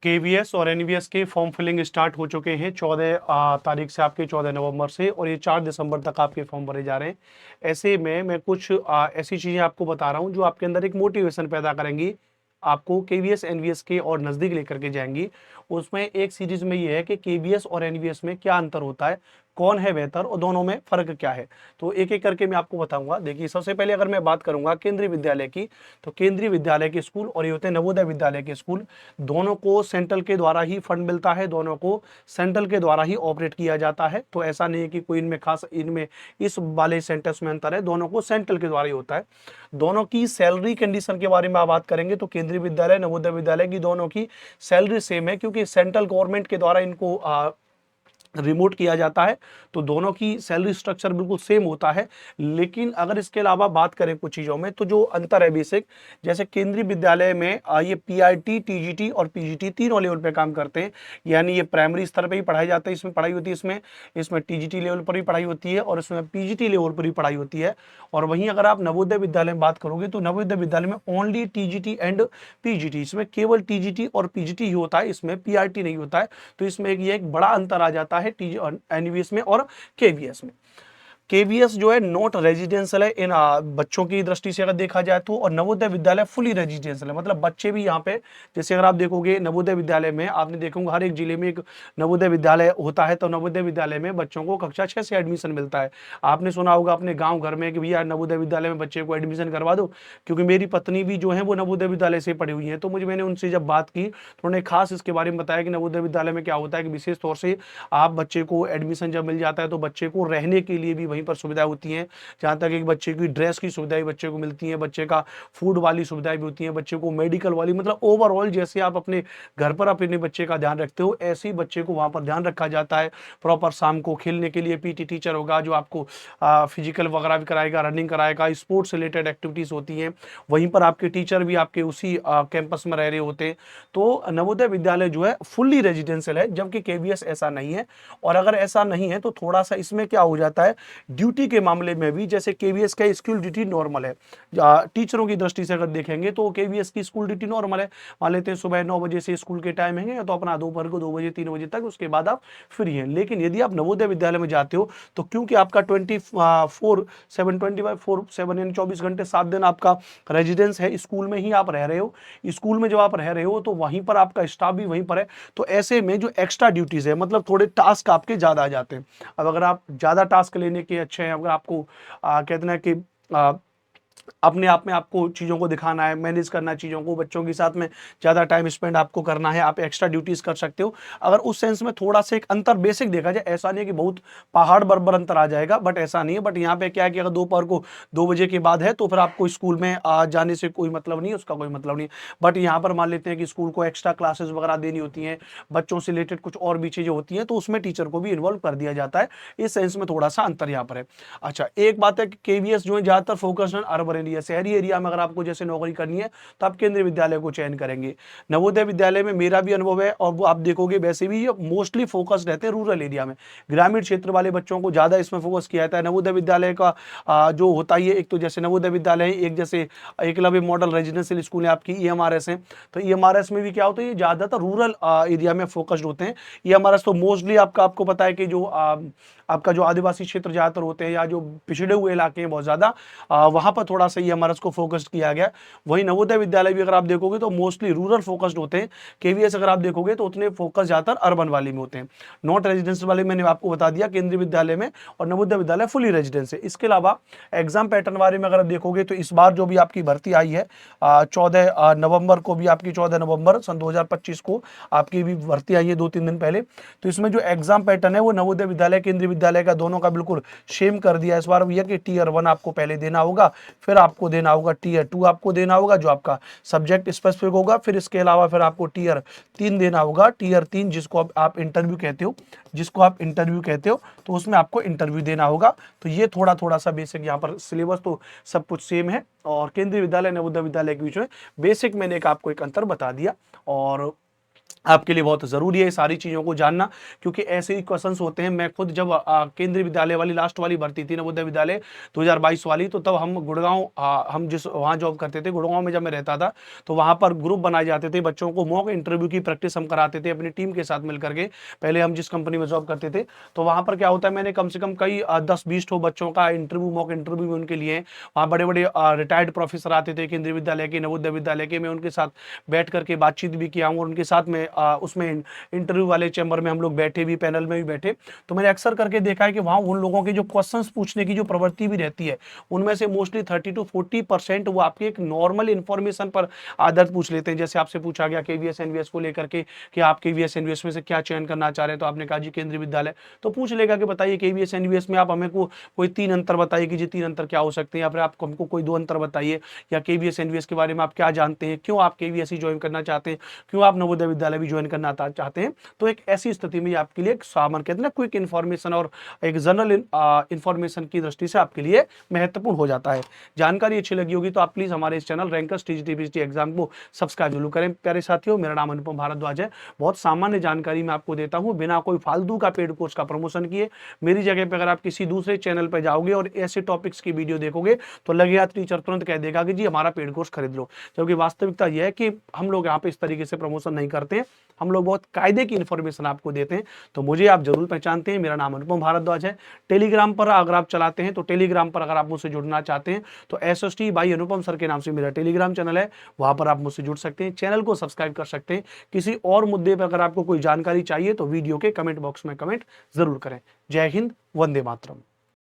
KVS और NVS के form filling start हो चुके हैं 14 तारीख से, आपके 14 नवंबर से, और ये 4 दिसंबर तक आपके फॉर्म भरे जा रहे हैं। ऐसे में मैं कुछ ऐसी चीज़ें आपको बता रहा हूँ जो आपके अंदर एक मोटिवेशन पैदा करेंगी, आपको केवीएस एनवीएस के और नज़दीक लेकर के जाएंगी। उसमें एक सीरीज में ये है कि केवीएस और एनवीएस में क्या अंतर होता है, कौन है बेहतर और दोनों में फ़र्क क्या है। तो एक एक करके मैं आपको बताऊंगा। देखिए, सबसे पहले अगर मैं बात करूंगा केंद्रीय विद्यालय की, तो केंद्रीय विद्यालय के स्कूल और ये होते हैं नवोदय विद्यालय के स्कूल, दोनों को सेंट्रल के द्वारा ही फंड मिलता है, दोनों को सेंट्रल के द्वारा ही ऑपरेट किया जाता है। तो ऐसा नहीं है कि कोई इनमें खास, इनमें इस वाले सेंटेंस में अंतर है, दोनों को सेंट्रल के द्वारा ही होता है। दोनों की सैलरी कंडीशन के बारे में आप बात करेंगे तो केंद्रीय विद्यालय, नवोदय विद्यालय की दोनों की सैलरी सेम है, क्योंकि सेंट्रल गवर्नमेंट के द्वारा इनको रिमोट किया जाता है। तो दोनों की सैलरी स्ट्रक्चर बिल्कुल सेम होता है। लेकिन अगर इसके अलावा बात करें कुछ चीज़ों में, तो जो अंतर है बेसिक, जैसे केंद्रीय विद्यालय में ये पीआईटी, टीजीटी और पीजीटी तीनों लेवल पे काम करते हैं। यानी ये प्राइमरी स्तर पे ही पढ़ाई जाता है, इसमें पढ़ाई होती है, इसमें इसमें टीजीटी लेवल पर भी पढ़ाई होती है और इसमें पीजीटी लेवल पर भी पढ़ाई होती है। और वहीं अगर आप नवोदय विद्यालय में बात करोगे तो नवोदय विद्यालय में ओनली टीजीटी एंड पीजीटी, इसमें केवल टीजीटी और पीजीटी ही होता है, इसमें पीआरटी नहीं होता है। तो इसमें ये एक बड़ा अंतर आ जाता है एनवीएस में और केवीएस में। केवीएस जो है नॉट रेजिडेंशियल है इन बच्चों की दृष्टि से अगर देखा जाए तो, और नवोदय विद्यालय फुली रेजिडेंशियल है, मतलब बच्चे भी यहाँ पे, जैसे अगर आप देखोगे नवोदय विद्यालय में, आपने देखोगे हर एक जिले में एक नवोदय विद्यालय होता है। तो नवोदय विद्यालय में बच्चों को कक्षा 6 से एडमिशन मिलता है। आपने सुना होगा अपने गाँव घर में कि भैया नवोदय विद्यालय में बच्चे को एडमिशन करवा दो, क्योंकि मेरी पत्नी भी जो है वो नवोदय विद्यालय से पढ़ी हुई है। तो मैंने उनसे जब बात की तो उन्होंने खास इसके बारे में बताया कि नवोदय विद्यालय में क्या होता है कि विशेष तौर से आप बच्चे को एडमिशन जब मिल जाता है तो बच्चे को रहने के लिए भी वहीं पर सुविधा होती है। जहां तक एक बच्चे की ड्रेस की सुविधा भी बच्चे को मिलती है, बच्चे का फूड वाली सुविधाएं भी होती हैं, बच्चे को मेडिकल वाली, मतलब ओवरऑल जैसे आप अपने घर पर अपने बच्चे का ध्यान रखते हो, ऐसे ही बच्चे को वहां पर ध्यान रखा जाता है। प्रॉपर शाम को खेलने के लिए पीटी टीचर होगा जो आपको फिजिकल वगैरह भी कराएगा, रनिंग कराएगा, स्पोर्ट्स रिलेटेड एक्टिविटीज होती हैं। वहीं पर आपके टीचर भी आपके उसी कैंपस में रह रहे होते हैं। तो नवोदय विद्यालय जो है फुल्ली रेजिडेंशियल है, जबकि केवीएस ऐसा नहीं है। और अगर ऐसा नहीं है तो थोड़ा सा इसमें क्या हो जाता है, ड्यूटी के मामले में भी, जैसे केवीएस का स्कूल ड्यूटी नॉर्मल है, टीचरों की दृष्टि से अगर देखेंगे तो केवीएस की स्कूल ड्यूटी नॉर्मल है। मान लेते हैं सुबह 9 बजे से स्कूल के टाइम है तो अपना दोपहर को 2 बजे 3 बजे तक, उसके बाद आप फ्री हैं। लेकिन यदि आप नवोदय विद्यालय में जाते हो तो क्योंकि आपका 24/7 यानी 24 घंटे 7 दिन आपका रेजिडेंस है, स्कूल में ही आप रह रहे हो। स्कूल में जब आप रह रहे हो तो वहीं पर आपका स्टाफ भी वहीं पर है। तो ऐसे में जो एक्स्ट्रा ड्यूटीज है, मतलब थोड़े टास्क आपके ज्यादा आ जाते हैं। अब अगर आप ज्यादा टास्क लेने के अच्छे हैं, अगर आपको कहते हैं कि अपने आप में आपको चीज़ों को दिखाना है, मैनेज करना है चीज़ों को, बच्चों के साथ में ज़्यादा टाइम स्पेंड आपको करना है, आप एक्स्ट्रा ड्यूटीज कर सकते हो। अगर उस सेंस में थोड़ा सा एक अंतर बेसिक देखा जाए, ऐसा नहीं है कि बहुत पहाड़ बराबर अंतर आ जाएगा, बट ऐसा नहीं है। बट यहाँ पे क्या है कि अगर दोपहर को 2 बजे के बाद है तो फिर आपको स्कूल में जाने से कोई मतलब नहीं है, उसका कोई मतलब नहीं है। बट यहाँ पर मान लेते हैं कि स्कूल को एक्स्ट्रा क्लासेस वगैरह देनी होती हैं, बच्चों से रिलेटेड कुछ और भी चीज़ें होती हैं, तो उसमें टीचर को भी इन्वॉल्व कर दिया जाता है। इस सेंस में थोड़ा सा अंतर यहाँ पर है। अच्छा, एक बात है कि केवीएस जो है ज़्यादातर फोकस्ड ऑन अर्बन एरिया, शहरी एरिया में अगर आपको जैसे नौकरी करनी है तो आप केंद्रीय विद्यालय को चयन करेंगे। नवोदय विद्यालय में मेरा भी अनुभव है, और वो आप देखोगे वैसे भी मोस्टली फोकस रहते हैं रूरल एरिया में, ग्रामीण क्षेत्र वाले बच्चों को ज्यादा इसमें फोकस किया जाता है। नवोदय विद्यालय का जो होता है, एक तो जैसे नवोदय विद्यालय है, एक जैसे एकलव्य मॉडल रेजिडेंशियल स्कूल है आपकी, ईएमआरएस है। तो ईएमआरएस में भी क्या होता है, ये ज्यादातर रूरल एरिया में फोकस्ड होते हैं। ईएमआरएस तो मोस्टली आपको पता है कि जो आपका जो आदिवासी क्षेत्र ज्यादातर होते हैं या जो पिछड़े हुए इलाके हैं बहुत ज्यादा, वहां पर थोड़ा सा ईएमआरएस को फोकस्ड किया गया। वहीं नवोदय विद्यालय भी अगर आप देखोगे तो मोस्टली रूरल फोकस्ड होते हैं। केवीएस अगर आप देखोगे तो उतने फोकस ज्यादातर अर्बन वाले में होते हैं। नॉट रेजिडेंशियल वाले मैंने आपको बता दिया केंद्रीय विद्यालय में, और नवोदय विद्यालय फुली रेजिडेंस है। इसके अलावा एग्जाम पैटर्न बारे में अगर आप देखोगे तो इस बार जो भी आपकी भर्ती आई है 14 नवंबर को भी, आपकी 14 नवंबर सन 2025 को आपकी भी भर्ती आई है 2-3 दिन पहले। तो इसमें जो एग्जाम पैटर्न है वो नवोदय विद्यालय केंद्रीय विद्यालय का दोनों का बिल्कुल सेम कर दिया इस बार भैया, कि टीयर 1 आपको पहले देना होगा, फिर आपको देना होगा टीयर 2 आपको देना होगा जो आपका सब्जेक्ट स्पेसिफिक होगा, फिर इसके अलावा फिर आपको टीयर 3 देना होगा। टीयर 3 जिसको आप इंटरव्यू कहते हो, तो उसमें आपको इंटरव्यू देना होगा। तो ये थोड़ा थोड़ा सा बेसिक यहाँ पर सिलेबस तो सब कुछ सेम है, और केंद्रीय विद्यालय नवोदय विद्यालय के बीच में बेसिक मैंने आपको एक अंतर बता दिया। और आपके लिए बहुत ज़रूरी है सारी चीज़ों को जानना, क्योंकि ऐसे ही क्वेश्चंस होते हैं। मैं खुद जब केंद्रीय विद्यालय वाली लास्ट वाली भर्ती थी, नवोदय विद्यालय 2022 वाली, तो तब हम गुड़गांव, हम जिस वहाँ जॉब करते थे गुड़गांव में, जब मैं रहता था, तो वहाँ पर ग्रुप बनाए जाते थे, बच्चों को मॉक इंटरव्यू की प्रैक्टिस हम कराते थे अपनी टीम के साथ मिल करके। पहले हम जिस कंपनी में जॉब करते थे, तो वहाँ पर क्या होता है, मैंने कम से कम कई 10-20 ठो बच्चों का इंटरव्यू, मॉक इंटरव्यू भी उनके लिए। वहाँ बड़े बड़े रिटायर्ड प्रोफेसर आते थे केंद्रीय विद्यालय के, नवोदय विद्यालय के। मैं उनके साथ बैठ करके बातचीत भी किया हूँ, और उनके साथ में उसमें इंटरव्यू वाले चैम्बर में हम लोग बैठे भी, पैनल में भी बैठे। तो मैंने अक्सर करके देखा है कि वहाँ उन लोगों के जो क्वेश्चंस पूछने की जो प्रवृत्ति भी रहती है, उनमें से मोस्टली 30 to 40% वो आपकी एक नॉर्मल इन्फॉर्मेशन पर आधारित पूछ लेते हैं। जैसे आपसे पूछा गया केवीएस एनवीएस को लेकर के कि आप केवीएस एनवीएस में से क्या चयन करना चाह रहे हैं, तो आपने कहा जी केंद्रीय विद्यालय। तो पूछ लेगा कि बताइए केवीएस एनवीएस में आप हमें कोई 3 अंतर बताइए कि जी 3 अंतर क्या हो सकते हैं, या फिर आप हमको कोई 2 अंतर बताइए, या केवीएस एनवीएस के बारे में आप क्या जानते हैं, क्यों आप केवीएस ही ज्वाइन करना चाहते हैं, क्यों आप नवोदय विद्यालय भी ज्वाइन करना चाहते हैं। तो एक ऐसी स्थिति में आपके लिए एक सामान्य, कहते हैं ना, क्विक इन्फॉर्मेशन और एक जनरल इन्फॉर्मेशन की दृष्टि से आपके लिए महत्वपूर्ण हो जाता है। जानकारी अच्छी लगी होगी तो आप प्लीज हमारे इस चैनल रैंकर्स टीजीटी एग्जाम को सब्सक्राइब जरूर करें। प्यारे साथियों, मेरा नाम अनुपम भारद्वाज है। बहुत सामान्य जानकारी मैं आपको देता हूं, बिना कोई फालतू का पेड कोर्स का प्रमोशन किए। मेरी जगह पर अगर आप किसी दूसरे चैनल पर जाओगे और ऐसे टॉपिक्स की वीडियो देखोगे, तो लगेगा टीचर तुरंत कह देगा कि जी हमारा पेड कोर्स खरीद लो। जबकि वास्तविकता यह है कि हम लोग यहाँ पे इस तरीके से प्रमोशन नहीं करते हैं, हम लोग बहुत कायदे की इन्फॉर्मेशन आपको देते हैं। तो मुझे आप जरूर पहचानते हैं, मेरा नाम अनुपम भारद्वाज है। टेलीग्राम पर अगर आप चलाते हैं, तो टेलीग्राम पर अगर आप मुझसे जुड़ना चाहते हैं, तो SST बाई अनुपम सर के नाम से मेरा टेलीग्राम चैनल है, वहां पर आप मुझसे जुड़ सकते हैं, चैनल को सब्सक्राइब कर सकते हैं। किसी और मुद्दे पर अगर आपको कोई जानकारी चाहिए, तो वीडियो के कमेंट बॉक्स में कमेंट जरूर करें। जय हिंद, वंदे मातरम।